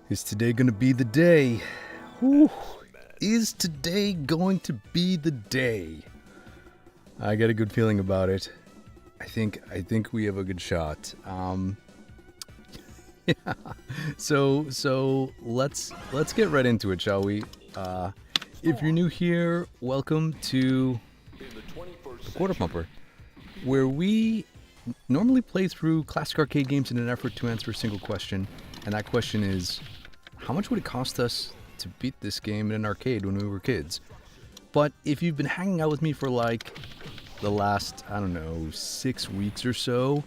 Is today going to be the day? Whew. Is today going to be the day? I got a good feeling about it. I think we have a good shot. Yeah. So let's get right into it, shall we? If you're new here, welcome to the Quarter Pumper, where we normally play through classic arcade games in an effort to answer a single question, and that question is, how much would it cost us to beat this game in an arcade when we were kids? But if you've been hanging out with me for like the last, 6 weeks or so,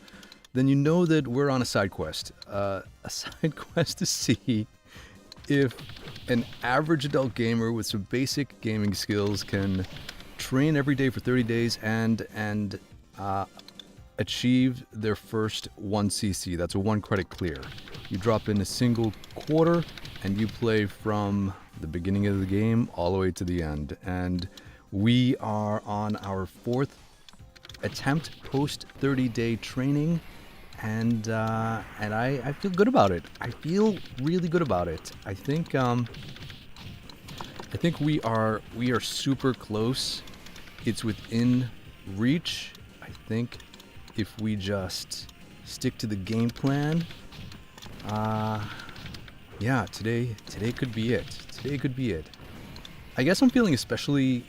then you know that we're on a side quest. A side quest to see if an average adult gamer with some basic gaming skills can train every day for 30 days and achieve their first 1cc. That's a 1 credit clear. You drop in a single quarter and you play from the beginning of the game all the way to the end. And we are on our 4th attempt post 30-day training, and I feel good about it. I feel really good about it. I think we are super close. It's within reach. I think if we just stick to the game plan, yeah, today could be it. Today could be it. I guess I'm feeling especially,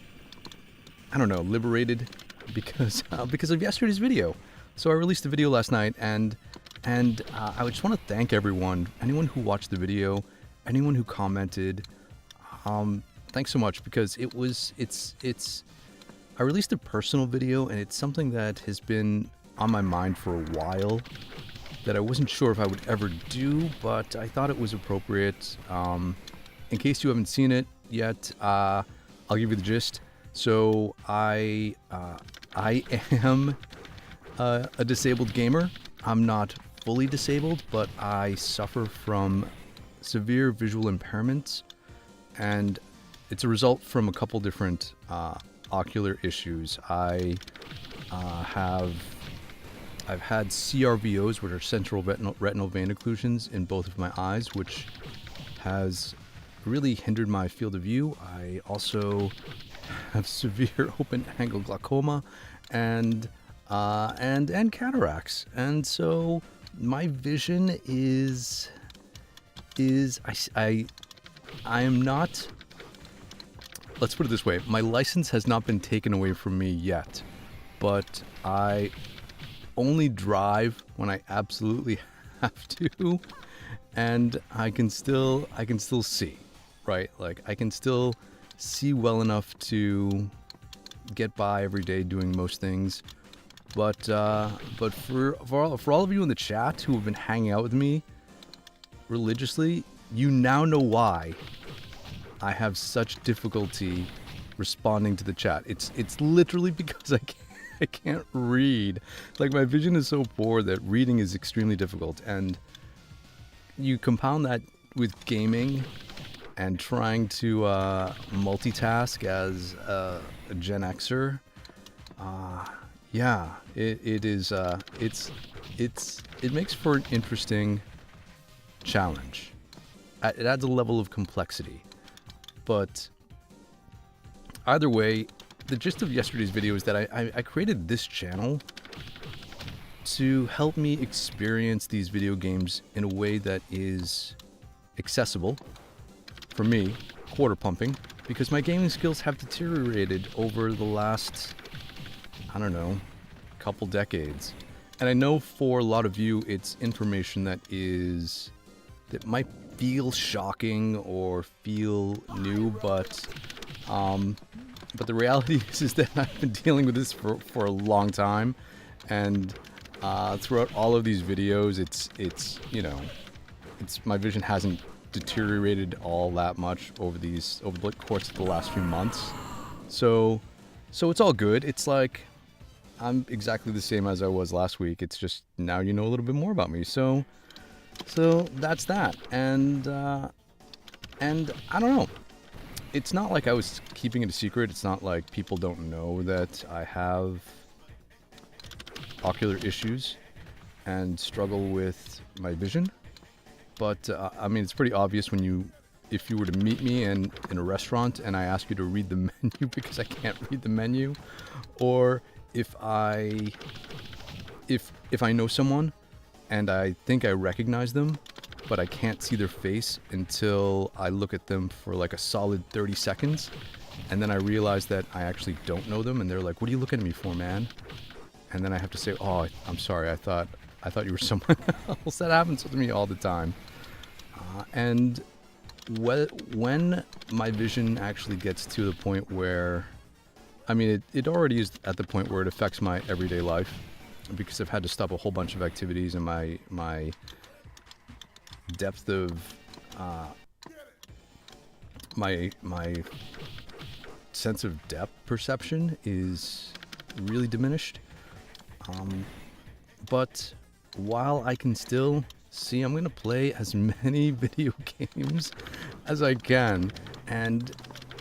liberated because of yesterday's video. So I released a video last night, and I just want to thank anyone who watched the video, anyone who commented. Thanks so much, because it's I released a personal video, and it's something that has been on my mind for a while, that I wasn't sure if I would ever do, but I thought it was appropriate. In case you haven't seen it yet, I'll give you the gist. So I am a disabled gamer. I'm not fully disabled, but I suffer from severe visual impairments, and it's a result from a couple different ocular issues. I've had CRVOs, which are central retinal vein occlusions, in both of my eyes, which has really hindered my field of view. I also have severe open-angle glaucoma and cataracts, and so my vision is I am not. Let's put it this way: my license has not been taken away from me yet, but I only drive when I absolutely have to, and I can still see, right? Like, I can still see well enough to get by every day doing most things. But for all of you in the chat who have been hanging out with me religiously, you now know why I have such difficulty responding to the chat. It's literally because I can't read. Like, my vision is so poor that reading is extremely difficult, and you compound that with gaming and trying to multitask as a Gen Xer. Yeah, it makes for an interesting challenge. It adds a level of complexity, but either way, the gist of yesterday's video is that I created this channel to help me experience these video games in a way that is accessible for me, quarter pumping, because my gaming skills have deteriorated over the last, couple decades. And I know for a lot of you, it's information that might feel shocking or feel new, but the reality is that I've been dealing with this for a long time, and throughout all of these videos, it's my vision hasn't deteriorated all that much over the course of the last few months. So it's all good. It's like I'm exactly the same as I was last week. It's just now you know a little bit more about me. So that's that. And I don't know. It's not like I was keeping it a secret. It's not like people don't know that I have ocular issues and struggle with my vision. but I mean, it's pretty obvious if you were to meet me in a restaurant and I ask you to read the menu because I can't read the menu, or if I know someone and I think I recognize them, but I can't see their face until I look at them for like a solid 30 seconds, and then I realize that I actually don't know them, and they're like, "What are you looking at me for, man?" And then I have to say, "Oh, I'm sorry. I thought you were someone else." That happens to me all the time. And when my vision actually gets to the point where, I mean, it already is at the point where it affects my everyday life, because I've had to stop a whole bunch of activities, and my depth of my sense of depth perception is really diminished. But while I can still see, I'm gonna play as many video games as I can, and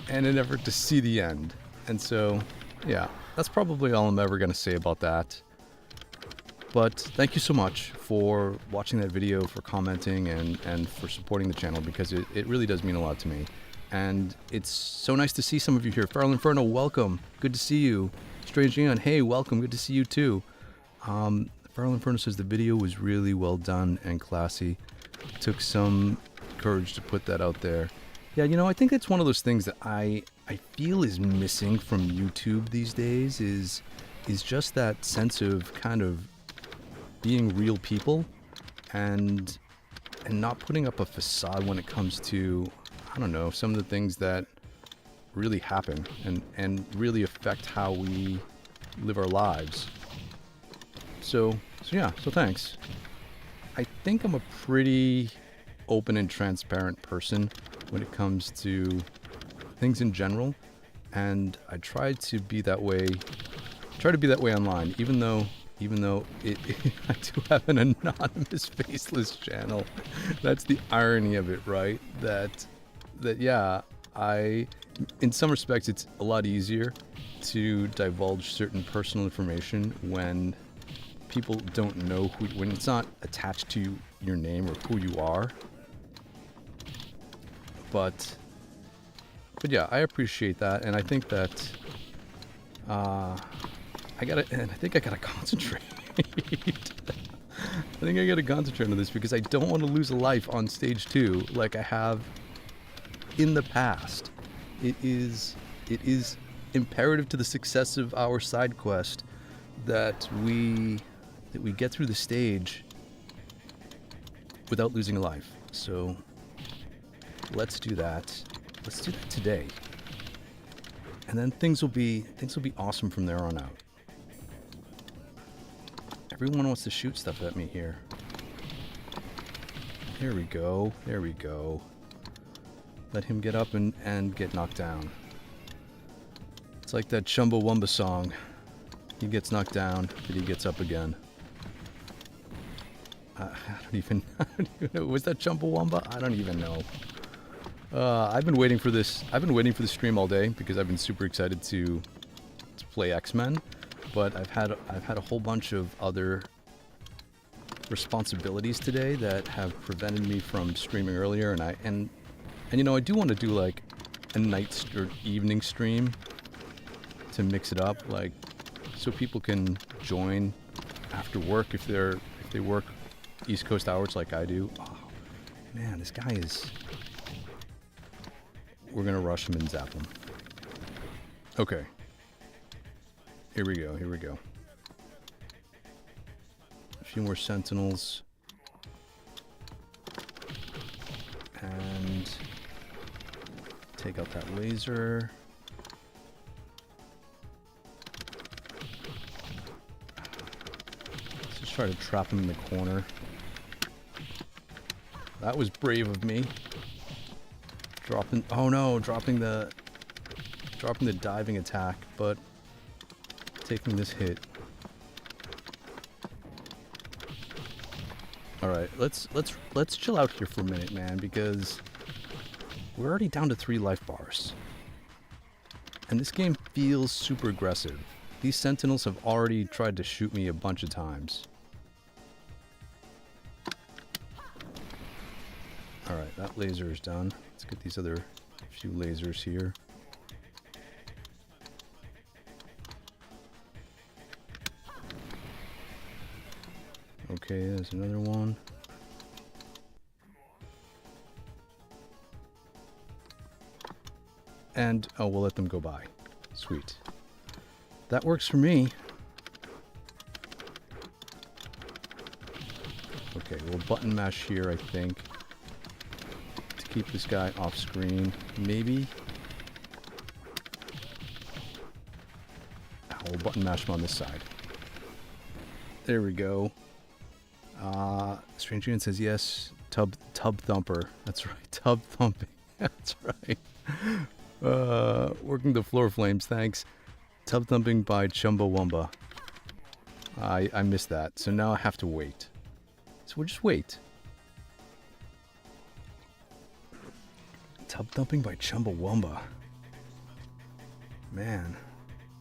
in an effort to see the end. And so, yeah, that's probably all I'm ever gonna say about that. But thank you so much for watching that video, for commenting, and for supporting the channel, because it really does mean a lot to me. And it's so nice to see some of you here. Feral Inferno, welcome. Good to see you. Strange Neon, hey, welcome. Good to see you too. Feral Inferno says the video was really well done and classy. Took some courage to put that out there. Yeah, you know, I think it's one of those things that I feel is missing from YouTube these days, is just that sense of kind of being real people, and not putting up a facade when it comes to, I don't know, some of the things that really happen and really affect how we live our lives. So yeah, so thanks. I think I'm a pretty open and transparent person when it comes to things in general, and I try to be that way online, even though I do have an anonymous, faceless channel. That's the irony of it, right? That yeah, in some respects, it's a lot easier to divulge certain personal information when people don't know when it's not attached to your name or who you are. But yeah, I appreciate that, and I think that I think I gotta concentrate. I think I gotta concentrate on this, because I don't want to lose a life on stage 2 like I have in the past. It is imperative to the success of our side quest that we get through the stage without losing a life. So let's do that. Let's do that today, and then things will be awesome from there on out. Everyone wants to shoot stuff at me here. There we go. There we go. Let him get up and get knocked down. It's like that Chumbawamba song. He gets knocked down, but he gets up again. I don't even know. Was that Chumbawamba? I don't even know. I've been waiting for this stream all day, because I've been super excited to play Xmen. But I've had a whole bunch of other responsibilities today that have prevented me from streaming earlier, and you know, I do want to do like a night or evening stream to mix it up, like so people can join after work if they work East Coast hours like I do. Oh man, this guy is. We're gonna rush him and zap him. Okay. Here we go, here we go. A few more sentinels. And take out that laser. Let's just try to trap him in the corner. That was brave of me. Dropping the diving attack, but taking this hit. All right, let's chill out here for a minute, man, because we're already down to 3 life bars, and this game feels super aggressive. These sentinels have already tried to shoot me a bunch of times. Alright, that laser is done. Let's get these other few lasers here. Okay, there's another one. And, oh, we'll let them go by. Sweet. That works for me. Okay, we'll button mash here, I think. To keep this guy off screen. Maybe. We'll button mash him on this side. There we go. Strange Unit says yes. Tub thumper. That's right. Tub thumping. That's right. Working the floor flames. Thanks. Tub thumping by Chumbawamba. I missed that. So now I have to wait. So we'll just wait. Tub thumping by Chumbawamba. Man,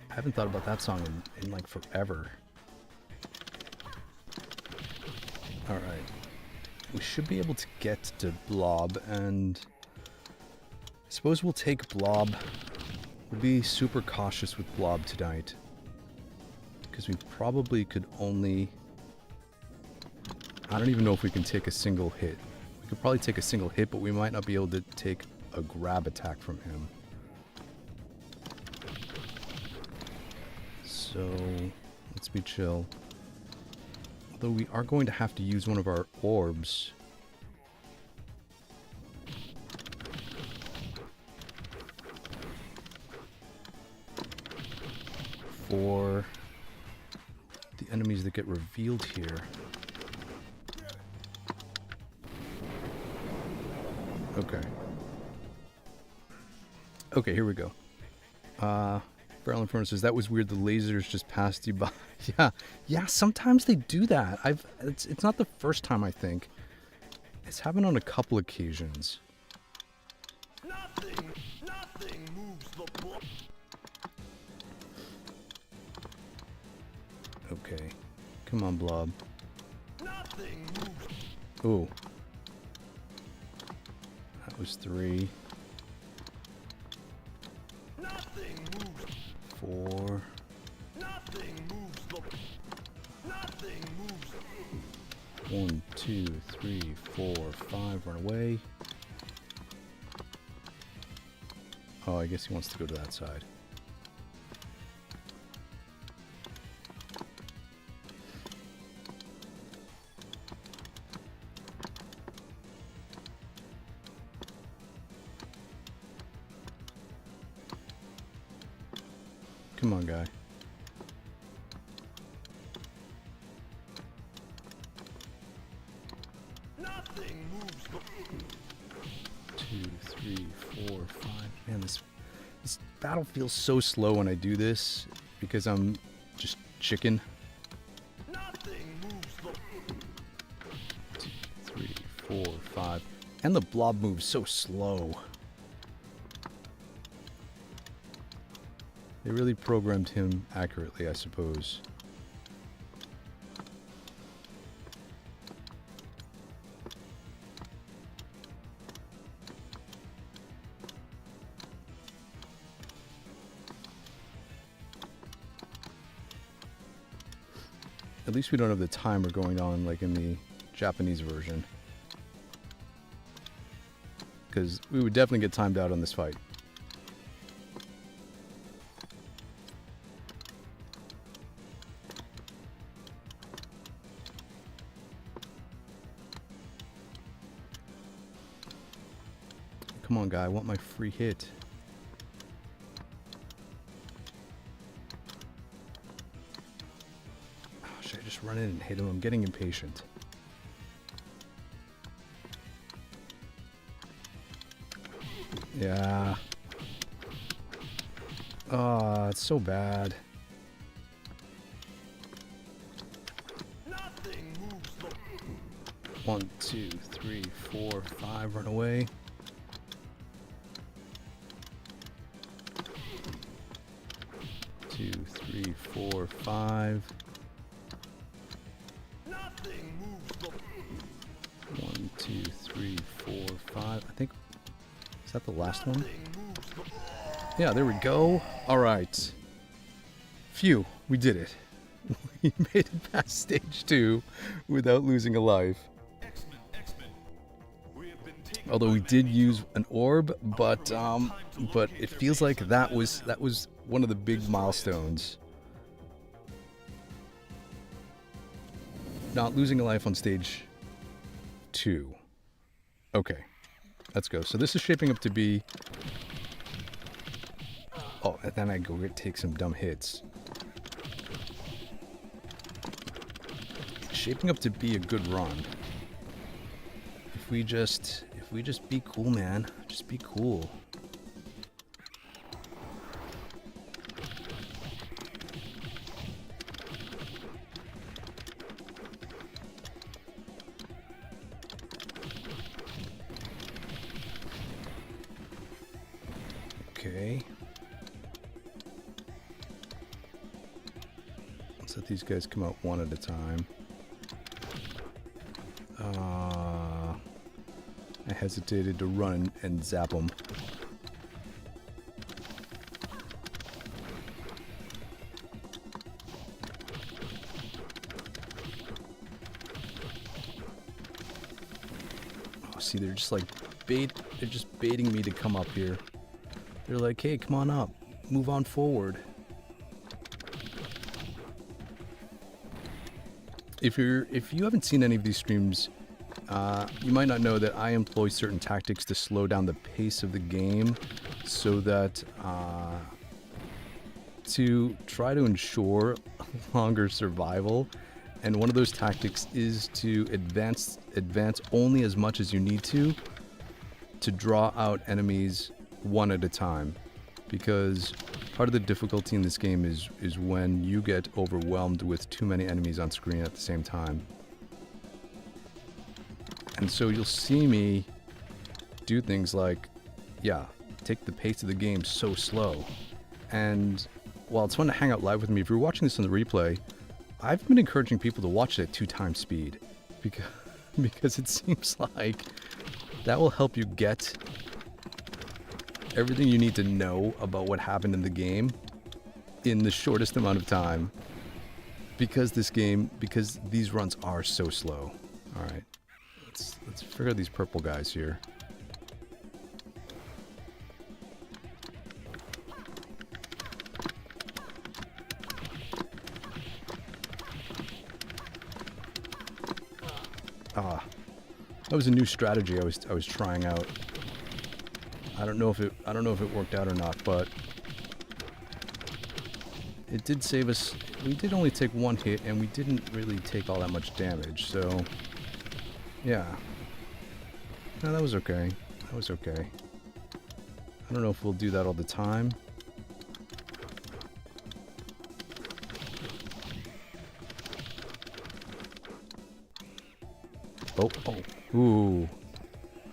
I haven't thought about that song in like forever. Alright. We should be able to get to Blob, and I suppose we'll take Blob. We'll be super cautious with Blob tonight. Because we probably could only... I don't even know if we can take a single hit. We could probably take a single hit, but we might not be able to take a grab attack from him. So, let's be chill. Although we are going to have to use one of our orbs. For the enemies that get revealed here. Okay. Okay, here we go. Barrel Inferno says, that was weird, the lasers just passed you by. Yeah, sometimes they do that. It's not the first time, I think. It's happened on a couple occasions. Nothing moves the block. Okay. Come on, Blob. Nothing moves. Ooh. That was 3. Nothing moves. 4. Nothing moves the. Nothing moves. 1, 2, 3, 4, 5. Run away. Oh, I guess he wants to go to that side. Come on, guy. Nothing moves the. 2, 3, 4, 5. Man, this battle feels so slow when I do this because I'm just chicken. Nothing moves the. 2, 3, 4, 5. And the Blob moves so slow. They really programmed him accurately, I suppose. At least we don't have the timer going on like in the Japanese version. Because we would definitely get timed out on this fight. Come on, guy, I want my free hit. Oh, should I just run in and hit him? I'm getting impatient. Yeah. Oh, it's so bad. Nothing moves the. 1, 2, 3, 4, 5. Run away. 2, 3, 4, 5. Nothing moves the. 1, 2, 3, 4, 5. think, is that the last one? Nothing moves the Yeah, there we go. All right. Phew, we did it. We made it past stage 2 without losing a life. Xmen. We have been taken Although by we did many. use an orb, but it feels like that was one of the big milestones. Not losing a life on stage 2. Okay, let's go. So this is shaping up to be. Oh, and then I go take some dumb hits. It's shaping up to be a good run. If we just be cool, man. Just be cool. Okay. Let's let these guys come out one at a time. I hesitated to run and zap them. Oh, see, they're just like they're just baiting me to come up here. They're like, hey, come on up. Move on forward. If you haven't seen any of these streams, you might not know that I employ certain tactics to slow down the pace of the game so that to try to ensure longer survival. And one of those tactics is to advance only as much as you need to draw out enemies one at a time, because part of the difficulty in this game is when you get overwhelmed with too many enemies on screen at the same time. And so you'll see me do things like, yeah, take the pace of the game so slow. And while it's fun to hang out live with me, if you're watching this on the replay, I've been encouraging people to watch it at 2x speed, because it seems like that will help you get everything you need to know about what happened in the game in the shortest amount of time, because these runs are so slow. All right, let's figure out these purple guys here. That was a new strategy I was trying out. I don't know if it worked out or not, but it did save us. We did only take one hit, and we didn't really take all that much damage. So, yeah. No, that was okay. That was okay. I don't know if we'll do that all the time. Oh. Ooh.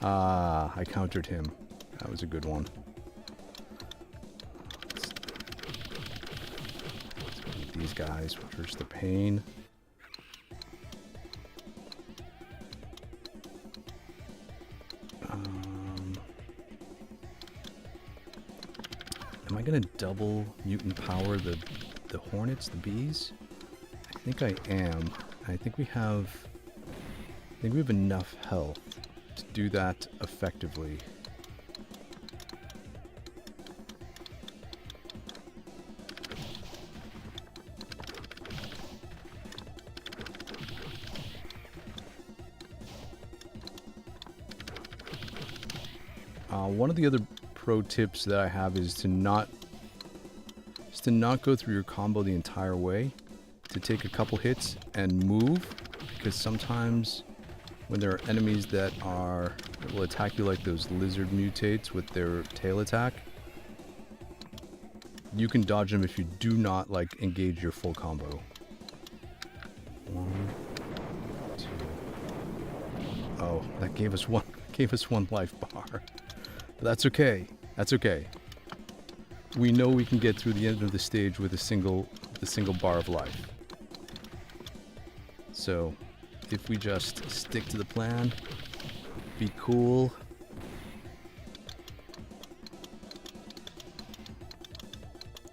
I countered him. That was a good one. Let's beat these guys. Reverse the pain. Am I gonna double mutant power the hornets, the bees? I think I am. I think we have enough health to do that effectively. One of the other pro tips that I have is to not go through your combo the entire way, to take a couple hits and move, because sometimes when there are enemies that will attack you like those lizard mutates with their tail attack, you can dodge them if you do not engage your full combo. 1, 2. Oh, that gave us one life bar. But that's okay. That's okay. We know we can get through the end of the stage with the single bar of life. So, if we just stick to the plan, be cool,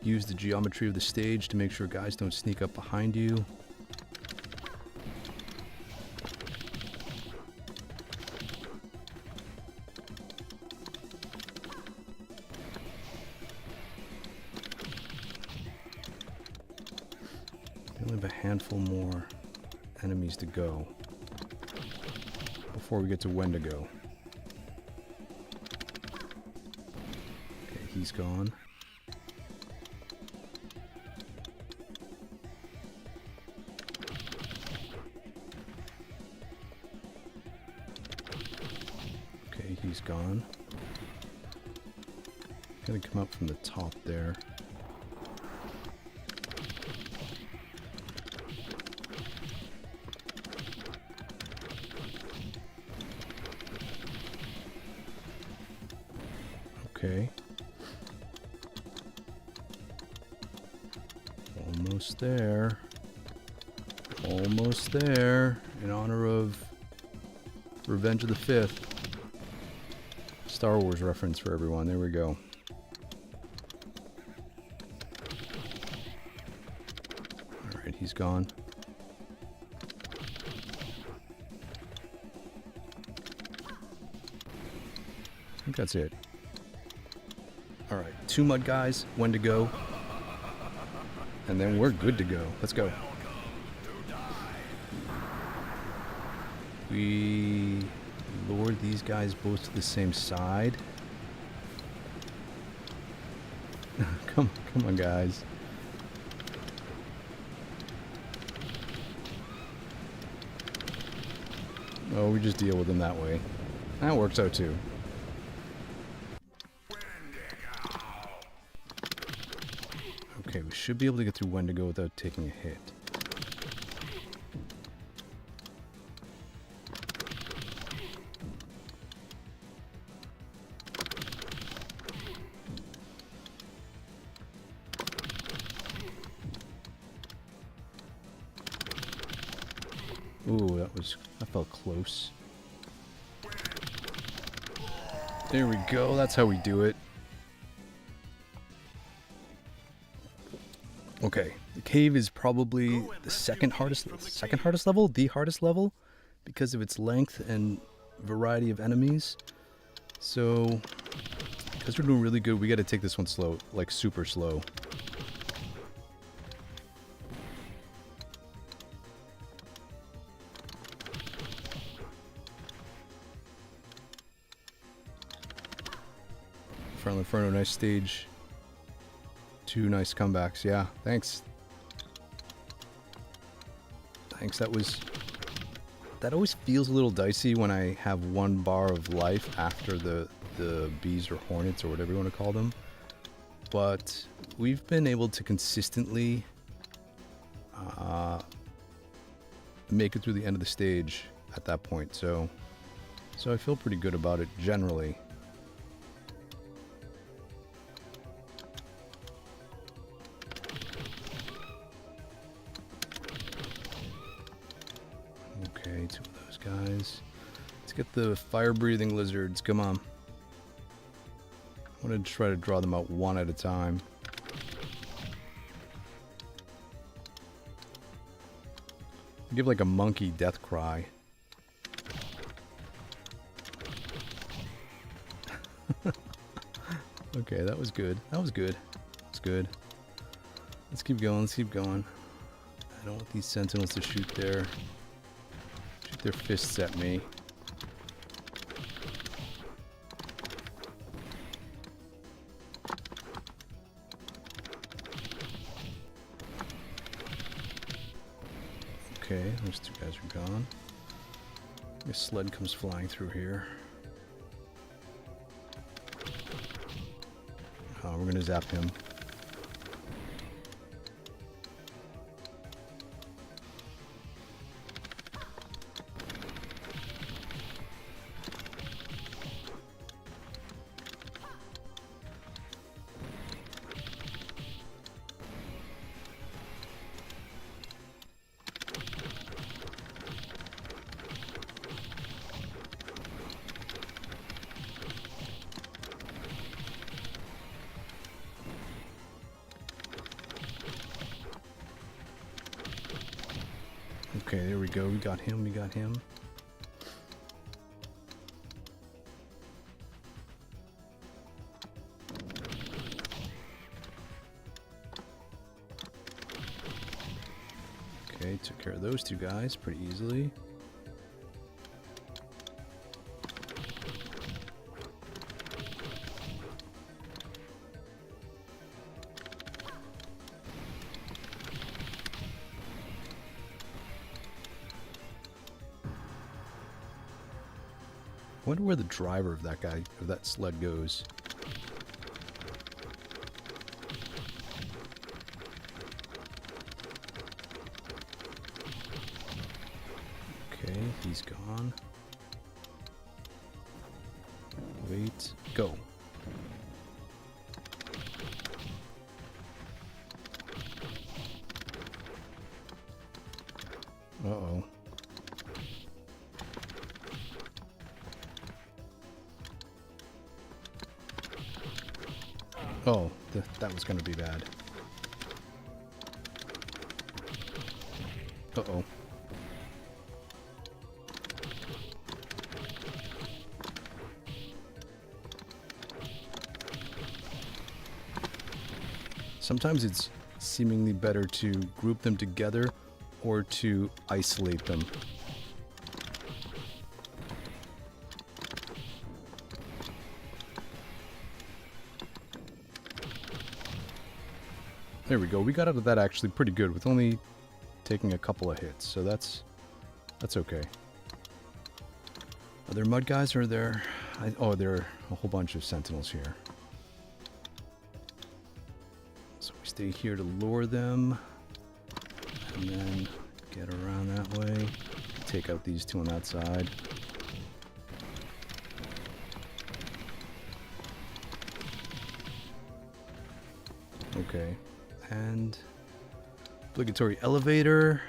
use the geometry of the stage to make sure guys don't sneak up behind you. We only have a handful more enemies to go before we get to Wendigo. Okay, he's gone. Okay, he's gone. Gonna come up from the top there. Okay. Almost there. Almost there. In honor of Revenge of the Fifth. Star Wars reference for everyone. There we go. Alright, he's gone. I think that's it. Alright, 2 mud guys, Wendigo. And then we're good to go. Let's go. We lured these guys both to the same side. Come on, guys. Oh, we just deal with them that way. That works out too. Okay, we should be able to get through Wendigo without taking a hit. Ooh, that felt close. There we go, that's how we do it. Okay, the cave is probably the second hardest level, the hardest level, because of its length and variety of enemies. So, because we're doing really good, we got to take this one slow, like super slow. Frontal Inferno, nice stage. 2 nice comebacks. Yeah, thanks. Thanks, that always feels a little dicey when I have 1 bar of life after the bees or hornets or whatever you want to call them. But we've been able to consistently make it through the end of the stage at that point. So I feel pretty good about it generally. Okay, 2 of those guys. Let's get the fire-breathing lizards. Come on. I'm going to try to draw them out 1 at a time. Give like a monkey death cry. Okay, that was good. That was good. That's good. Let's keep going. Let's keep going. I don't want these sentinels to shoot their fists at me. Okay, those 2 guys are gone. This sled comes flying through here. Oh, we're gonna zap him. Okay, there we go. We got him. We got him. Okay, took care of those two guys pretty easily. I wonder where the driver of that guy, of that sled goes. Okay, he's gone. Wait, go. Uh-oh. Oh, that was gonna be bad. Uh-oh. Sometimes it's seemingly better to group them together or to isolate them. There we go. We got out of that actually pretty good with only taking a couple of hits, so that's okay. Are there mud guys or are there... oh, there are a whole bunch of sentinels here. So we stay here to lure them, and then get around that way. Take out these two on that side. Okay. And obligatory elevator.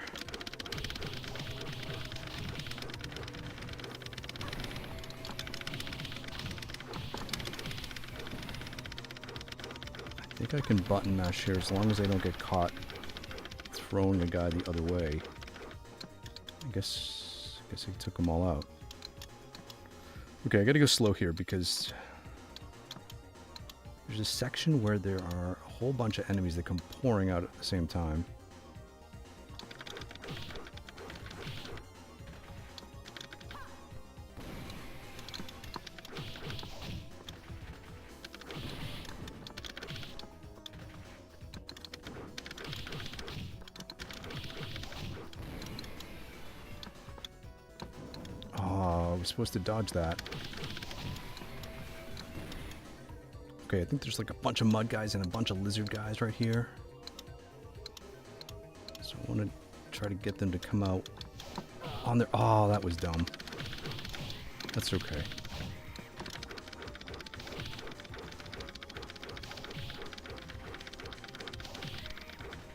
I think I can button mash here as long as I don't get caught throwing a guy the other way. I guess I took them all out. Okay, I gotta go slow here because there's a section where there are a whole bunch of enemies that come pouring out at the same time. Oh, I was supposed to dodge that. Okay, I think there's like a bunch of mud guys and a bunch of lizard guys right here. So I want to try to get them to come out on their... Oh, that was dumb. That's okay.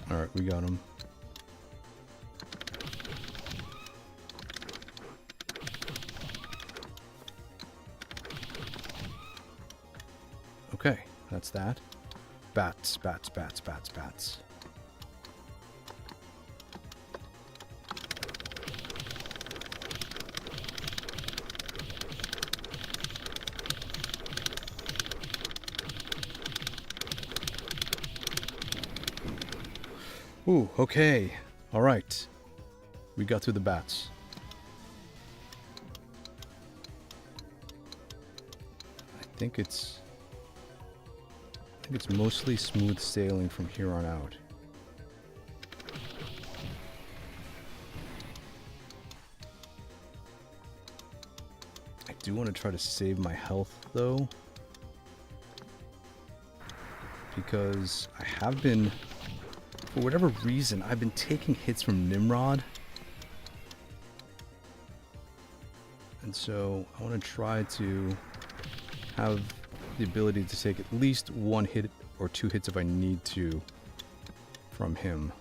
Alright, we got him. Okay, that's that. Bats, bats, bats, bats, bats. Ooh, okay. All right. We got through the bats. I think it's mostly smooth sailing from here on out. I do want to try to save my health though, because I have been, for whatever reason, I've been taking hits from Nimrod. And so I want to try to have the ability to take at least one hit or two hits if I need to from him.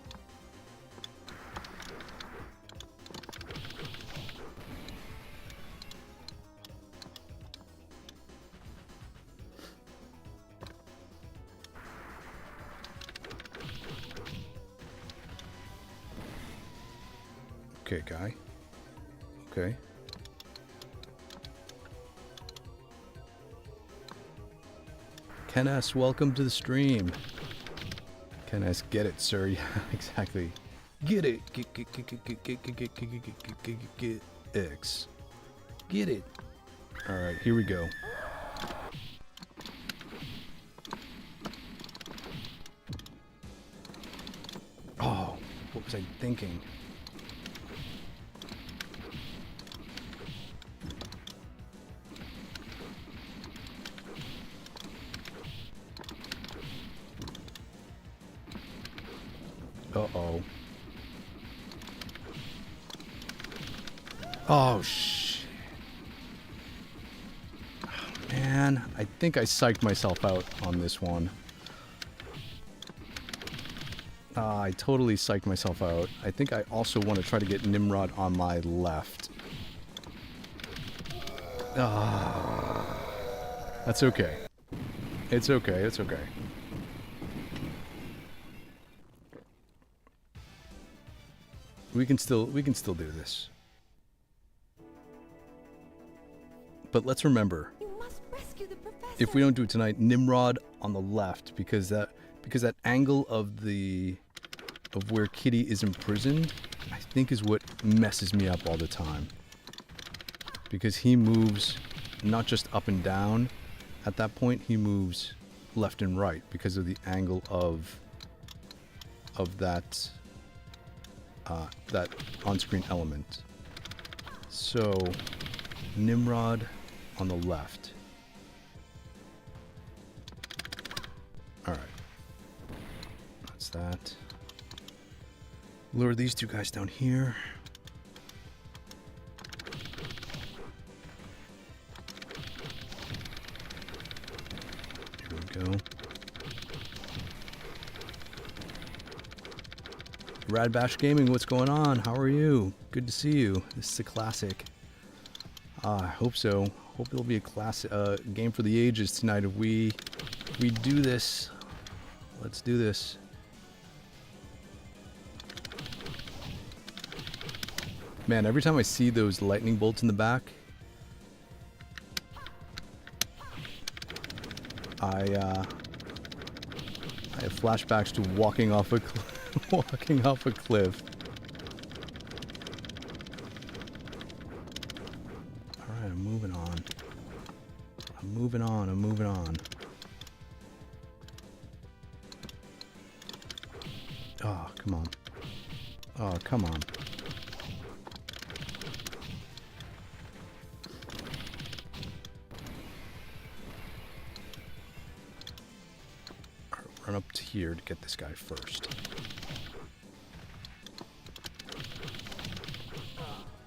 Okay, guy. Okay. Ken S, welcome to the stream. Ken S, get it, sir. Yeah, exactly. Get it. Get X. Get it. All right, here we go. Oh, what was I thinking? Uh-oh. Oh, shit. Oh, man, I think I psyched myself out on this one. I totally psyched myself out. I think I also want to try to get Nimrod on my left. That's okay. It's okay, it's okay. We can still do this. But let's remember, You must rescue the professor. if we don't do it tonight, Nimrod on the left, because that angle of where Kitty is imprisoned, I think is what messes me up all the time. Because he moves not just up and down at that point, he moves left and right because of the angle of that that on-screen element. So Nimrod on the left. All right. That's that. Lure these two guys down here. Here we go. Rad Bash Gaming, what's going on? How are you? Good to see you. This is a classic. I hope so. Hope it'll be a classic game for the ages tonight. If we do this, let's do this. Man, every time I see those lightning bolts in the back, I have flashbacks to walking off a walking off a cliff. All right, I'm moving on. I'm moving on. I'm moving on. Oh, come on. Oh, come on. Run up to here to get this guy first.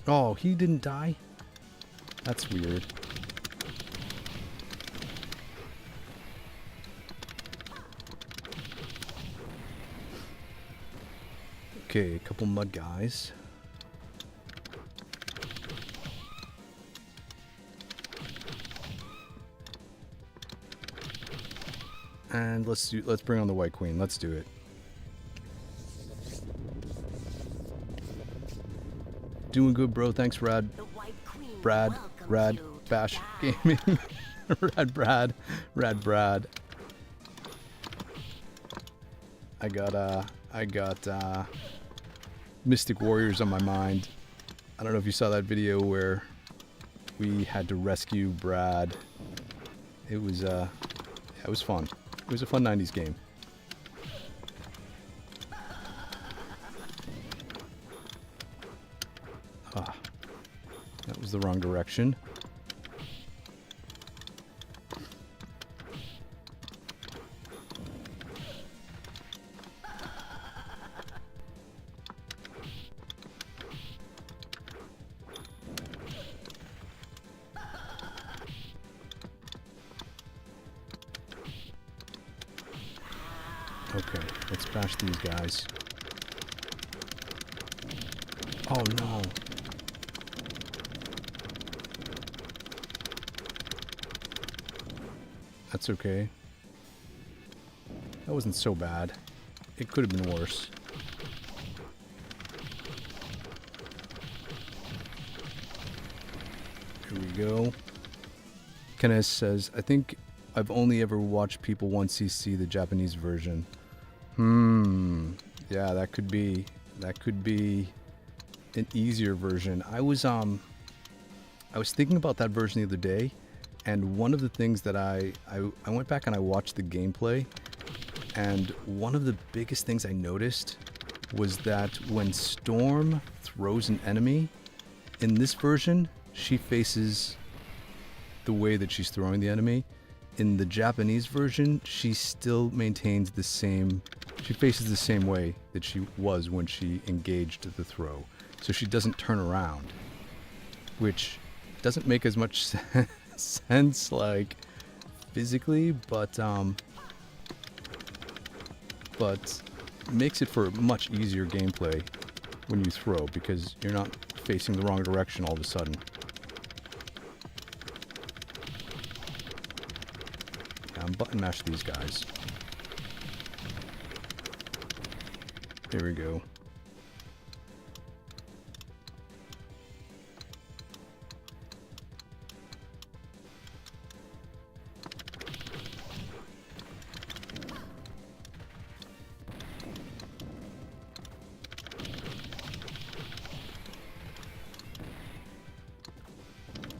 Oh, he didn't die? That's weird. Okay, a couple mud guys. And let's bring on the White Queen. Let's do it. Doing good, bro. Thanks, Rad. The White Queen Brad. welcomes Rad you to Bash die. Gaming. Rad Brad. Rad Brad. I got Mystic Warriors on my mind. I don't know if you saw that video where we had to rescue Brad. It was yeah, it was fun. It was a fun 90s game. Ah, that was the wrong direction. Okay, let's bash these guys. Oh no. That's okay. That wasn't so bad. It could have been worse. go. Kenneth says, I think I've only ever watched people 1cc, the Japanese version. Yeah, that could be an easier version. I was thinking about that version the other day, and one of the things that I went back and I watched the gameplay, and one of the biggest things I noticed was that when Storm throws an enemy, in this version, she faces the way that she's throwing the enemy. In the Japanese version, she still maintains the same, she faces the same way that she was when she engaged the throw. So she doesn't turn around, which doesn't make as much sense, like, physically, but makes it for much easier gameplay when you throw, because you're not facing the wrong direction all of a sudden. Yeah, I'm button mash these guys. Here we go.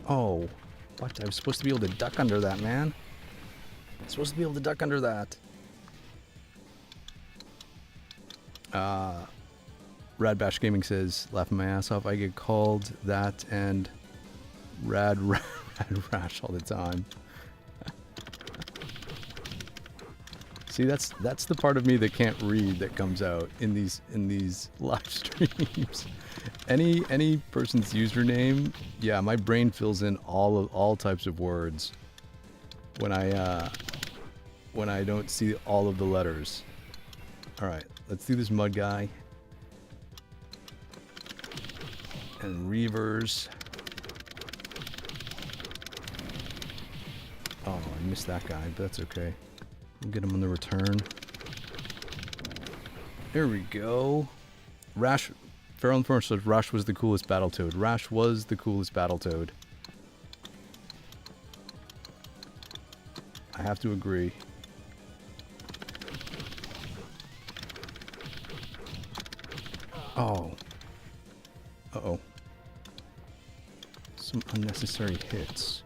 Oh, what? I was supposed to be able to duck under that, man. I'm supposed to be able to duck under that. Radbash Gaming says, laughing my ass off, I get called that and Rad Rash all the time. See, that's the part of me that can't read that comes out in these live streams. Any person's username, yeah, my brain fills in all types of words when I don't see all of the letters. All right, let's do this mud guy and Reavers. Oh, I missed that guy, but that's okay. We'll get him on the return. There we go. Rash. Feral Inferno says Rash was the coolest Battletoad. Rash was the coolest Battletoad. I have to agree. Oh. Uh-oh. Some unnecessary hits.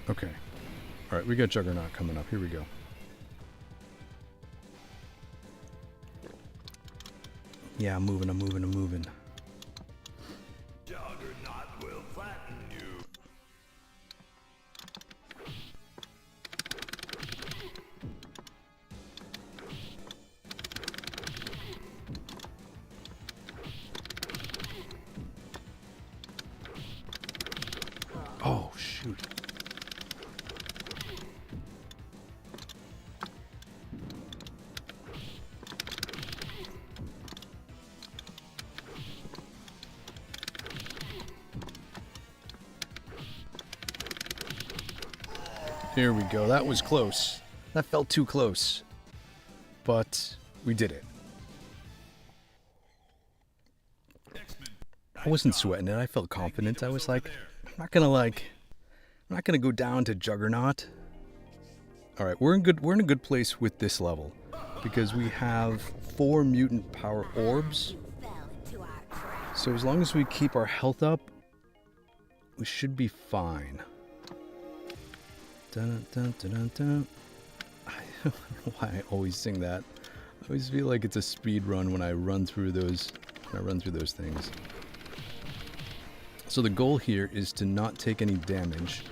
Okay. Alright, we got Juggernaut coming up. Here we go. Yeah, I'm moving. Juggernaut will flatten you. Oh, shoot. Here we go. That was close. That felt too close. But we did it. I wasn't sweating it. I felt confident. I was like, I'm not gonna go down to Juggernaut. All right, we're in a good place with this level because we have 4 mutant power orbs. So as long as we keep our health up, we should be fine. Dun, dun, dun, dun, dun. I don't know why I always sing that. I always feel like it's a speed run when I run through those things. So the goal here is to not take any damage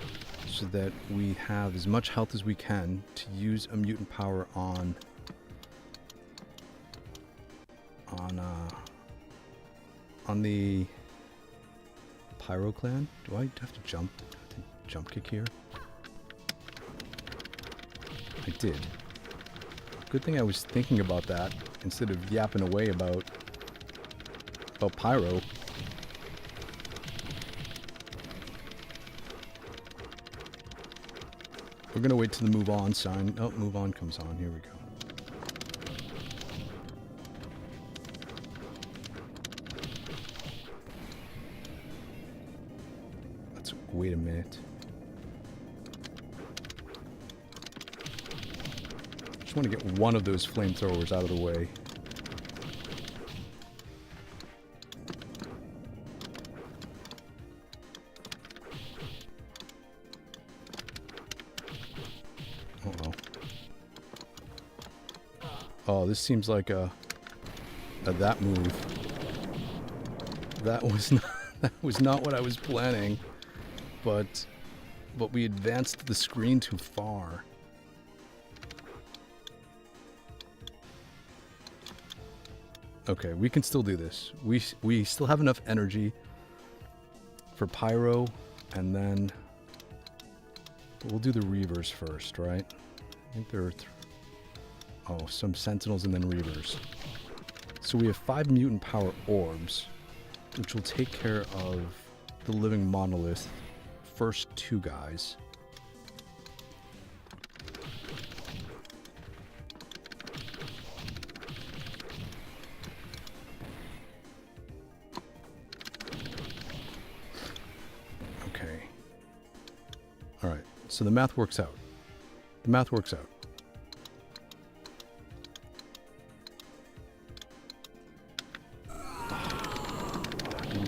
so that we have as much health as we can to use a mutant power on the Pyro Clan. Do I have to jump kick here? I did. Good thing I was thinking about that instead of yapping away about Pyro. We're gonna wait till the move on sign. Oh, move on comes on. Here we go. wait a minute. Just want to get one of those flamethrowers out of the way. Oh, this seems like a that move. That was not what I was planning, but we advanced the screen too far. Okay, we can still do this. We still have enough energy for pyro, and then we'll do the reavers first, right? I think there are some sentinels and then reavers. So we have 5 mutant power orbs, which will take care of the living monolith first 2 guys. Okay. Alright, so the math works out. The math works out.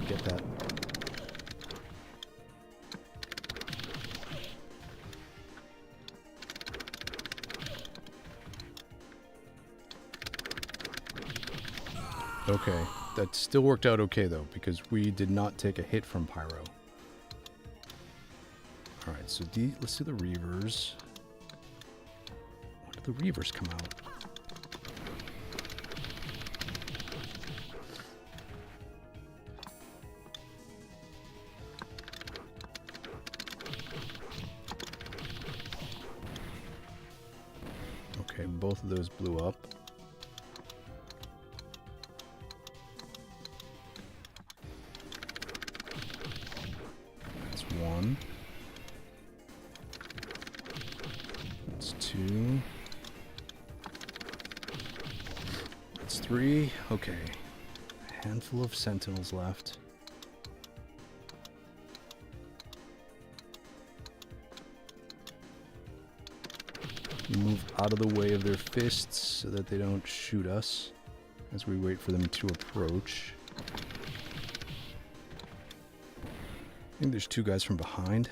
Get that. Okay, that still worked out okay though, because we did not take a hit from pyro. Alright, so let's do the reavers. When did the reavers come out? Okay, both of those blew up. That's 1. That's 2. That's 3. Okay. A handful of sentinels left. Move out of the way of their fists so that they don't shoot us as we wait for them to approach. I think there's 2 guys from behind.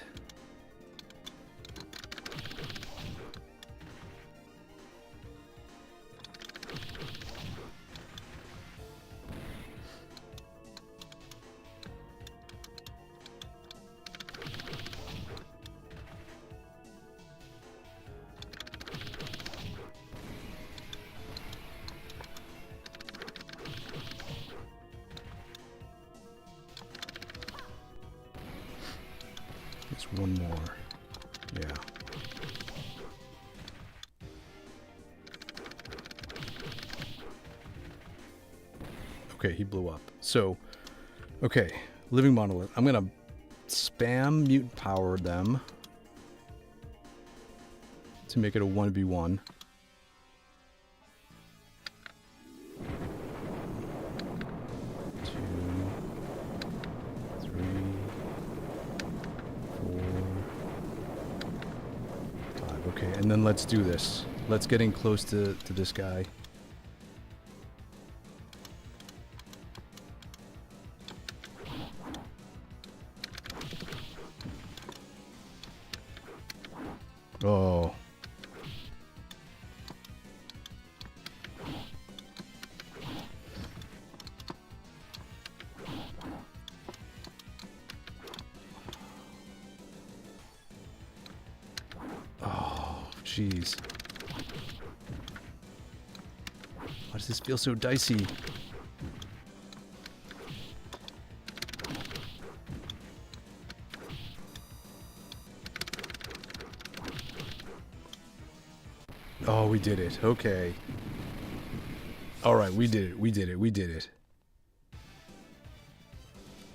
There's 1 more. Yeah. Okay, he blew up. So, okay, living monolith. I'm gonna spam mutant power them to make it a 1v1. Okay, and then let's do this. Let's get in close to this guy. Oh. Jeez. Why does this feel so dicey? Oh, we did it. Okay. All right, we did it. We did it. We did it.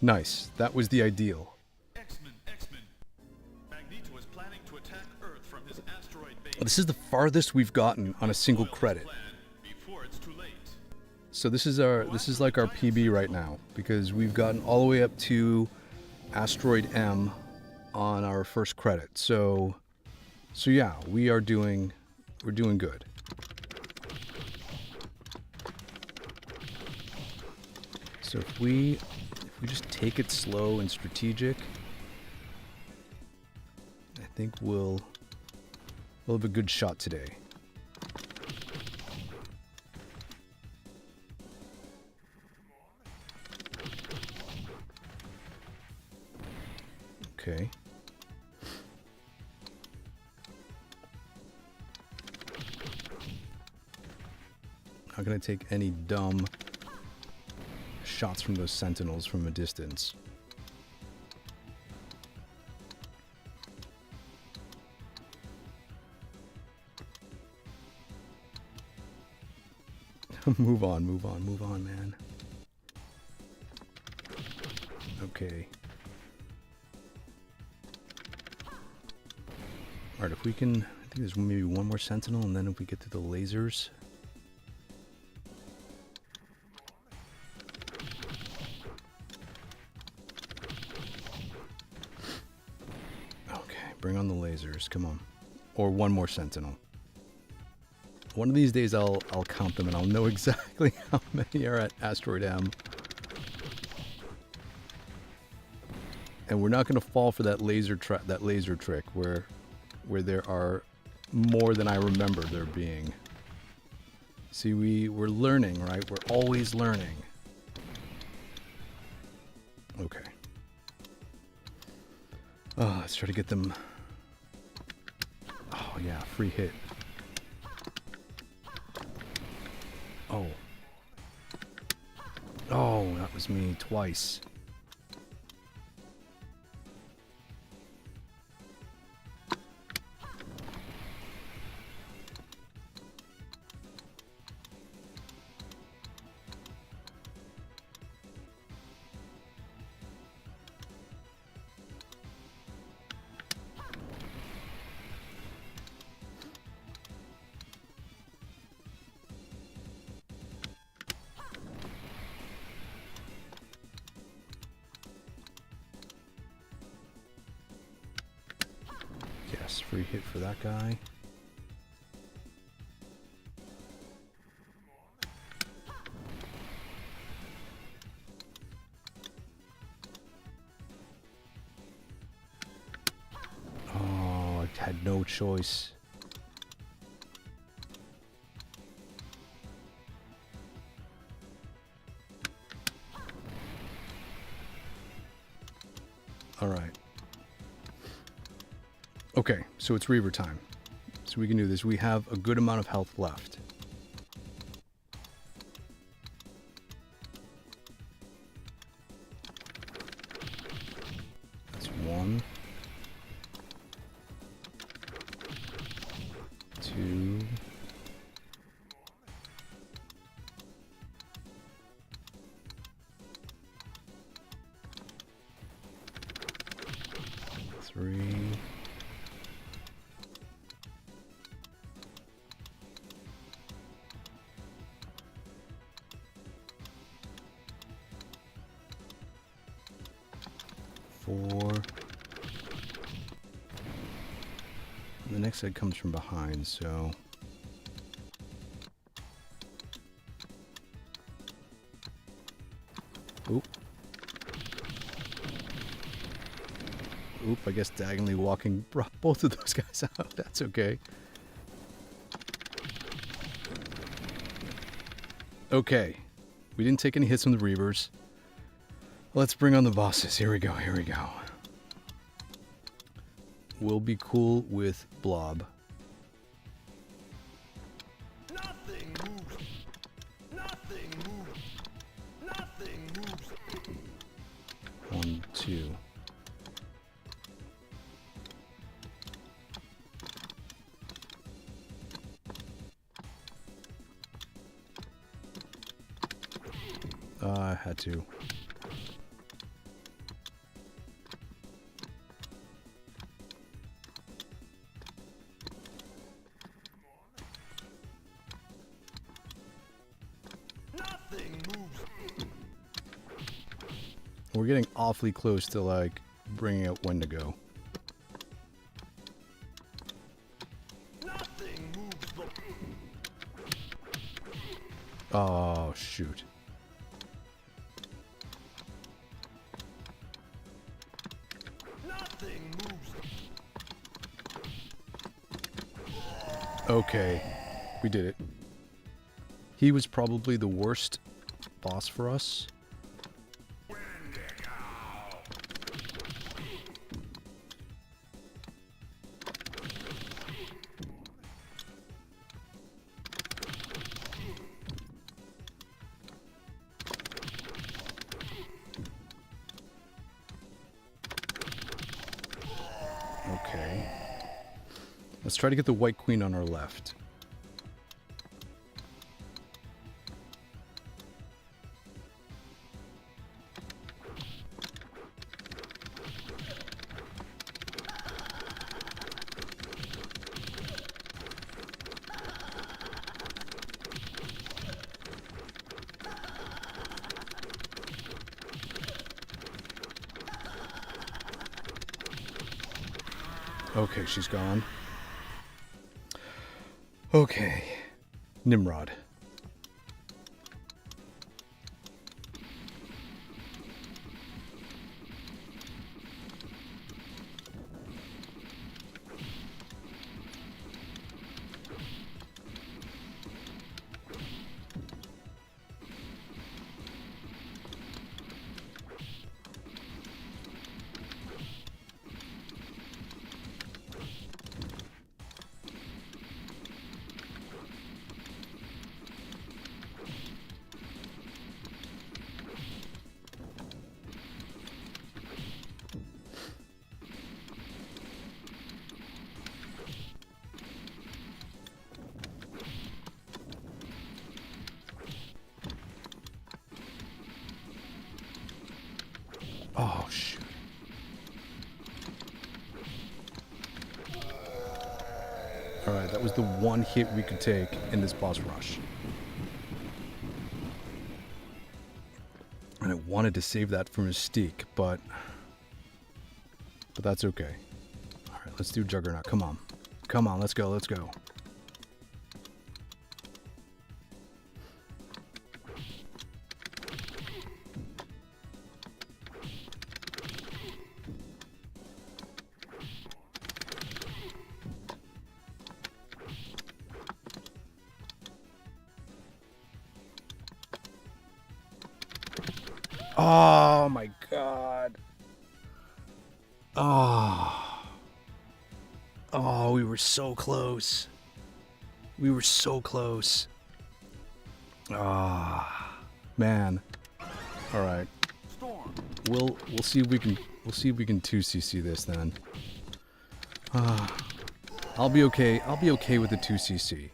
Nice. That was the ideal. This is the farthest we've gotten on a single credit. So this is like our PB right now, because we've gotten all the way up to Asteroid M on our first credit. So yeah, we're doing good. So if we just take it slow and strategic, I think we'll have a good shot today. Okay. Not gonna take any dumb shots from those sentinels from a distance. Move on, man. Okay. Alright, if we can... I think there's maybe one more sentinel, and then if we get to the lasers... Okay, bring on the lasers, come on. Or one more sentinel. One of these days I'll count them and I'll know exactly how many are at Asteroid M. And we're not going to fall for that laser trick where there are more than I remember there being. See, we're learning, right? We're always learning. Okay. Oh, let's try to get them. Oh yeah, free hit. Oh. Oh, that was me twice. Yes, free hit for that guy. Oh, I had no choice. All right. Okay, so it's Reaver time. So we can do this. We have a good amount of health left. That's one. Two. Three. 4. And the next side comes from behind, so... Oop. Oop, I guess diagonally walking brought both of those guys out. That's okay. Okay. We didn't take any hits from the Reavers. Let's bring on the bosses. Here we go, here we go. We'll be cool with Blob. Nothing moves. Nothing moves. Nothing moves. 1, 2. I had to. Nothing moves. We're getting awfully close to, like, bringing out Wendigo. Oh, shoot. Nothing moves. Okay. We did it. He was probably the worst boss for us. Okay. Let's try to get the White Queen on our left. Okay, she's gone. Okay. Nimrod. Oh, shoot. Alright, that was the one hit we could take in this boss rush. And I wanted to save that for Mystique, but that's okay. Alright, let's do Juggernaut. Come on. Come on, let's go, let's go. Oh my god. Oh. Oh, we were so close. We were so close. Ah, man. All right. We'll see if we can 2cc this then. I'll be okay. I'll be okay with the 2cc.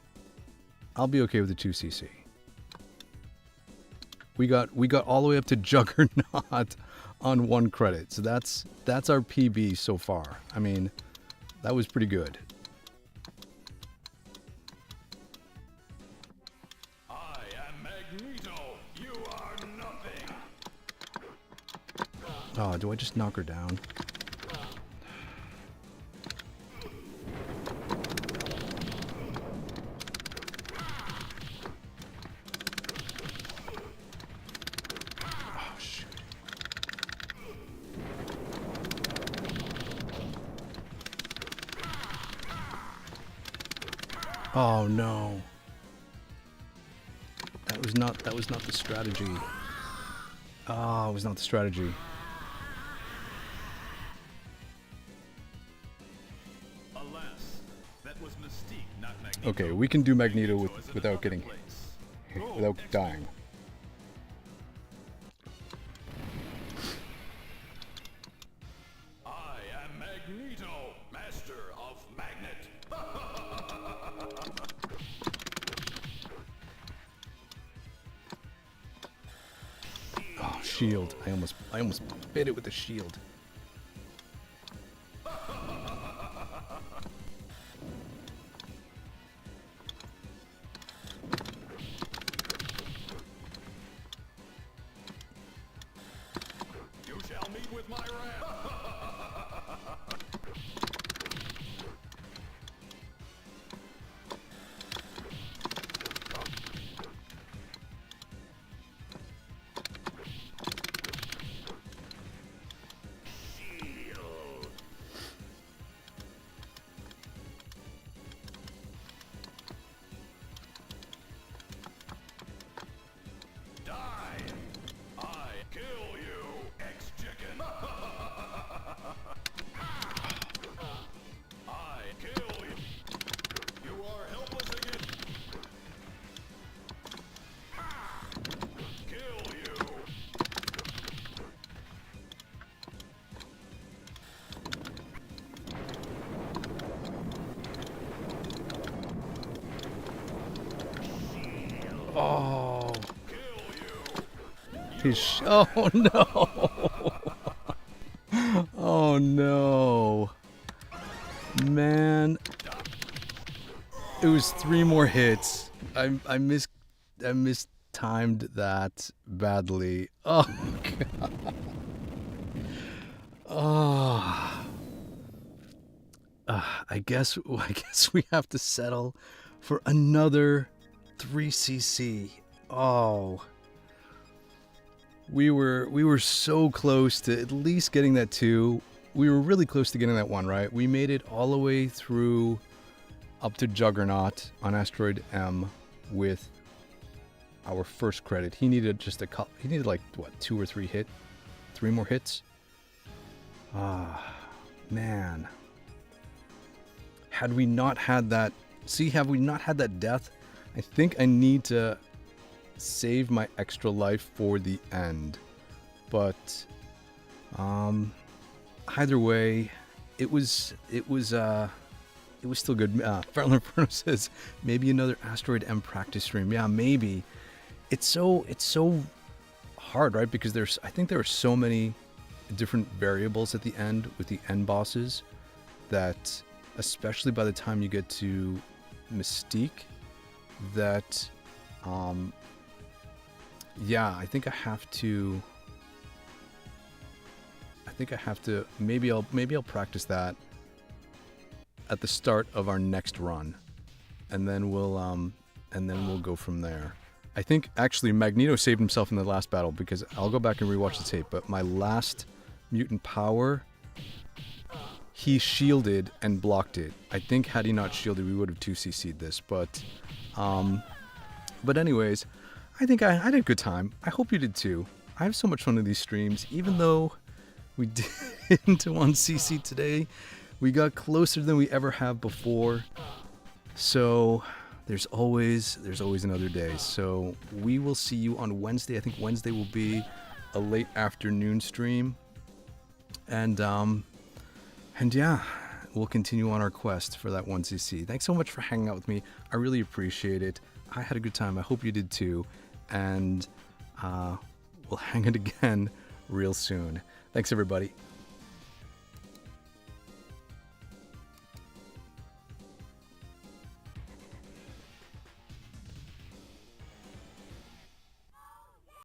I'll be okay with the 2cc. We got all the way up to Juggernaut on 1 credit. So that's our PB so far. I mean, that was pretty good. I am Magneto. You are nothing. Oh, do I just knock her down? Oh no. That was not the strategy. Oh, it was not the strategy. Alas, that was Mystique, not Magneto. Okay, we can do Magneto without getting place. without dying. I am Magneto, master of magnet. Oh, shield. I almost bit it with the shield. You shall meet with my wrath. Oh no! Oh no! Man, it was 3 more hits. I mistimed that badly. Oh god. Oh. I guess we have to settle for another 3cc. Oh. We were so close to at least getting that 2. We were really close to getting that 1, right? We made it all the way through up to Juggernaut on Asteroid M with our first credit. He needed just a couple. He needed like what, 2 or 3 more hits. Ah, man. Have we not had that death? I think I need to save my extra life for the end. But either way, it was still good. Farther Inferno says maybe another Asteroid M practice stream. Yeah, maybe. It's so hard, right? Because I think there are so many different variables at the end with the end bosses that, especially by the time you get to Mystique, that yeah, I think I have to maybe I'll practice that at the start of our next run, and then we'll go from there. I think actually Magneto saved himself in the last battle, because I'll go back and rewatch the tape, but my last mutant power, he shielded and blocked it. I think had he not shielded, we would have 2cc'd this, but anyways, I think I had a good time. I hope you did too. I have so much fun in these streams. Even though we didn't 1cc today, we got closer than we ever have before. So there's always another day. So we will see you on Wednesday. I think Wednesday will be a late afternoon stream. And yeah, we'll continue on our quest for that 1cc. Thanks so much for hanging out with me. I really appreciate it. I had a good time. I hope you did too. And we'll hang it again real soon. Thanks, everybody.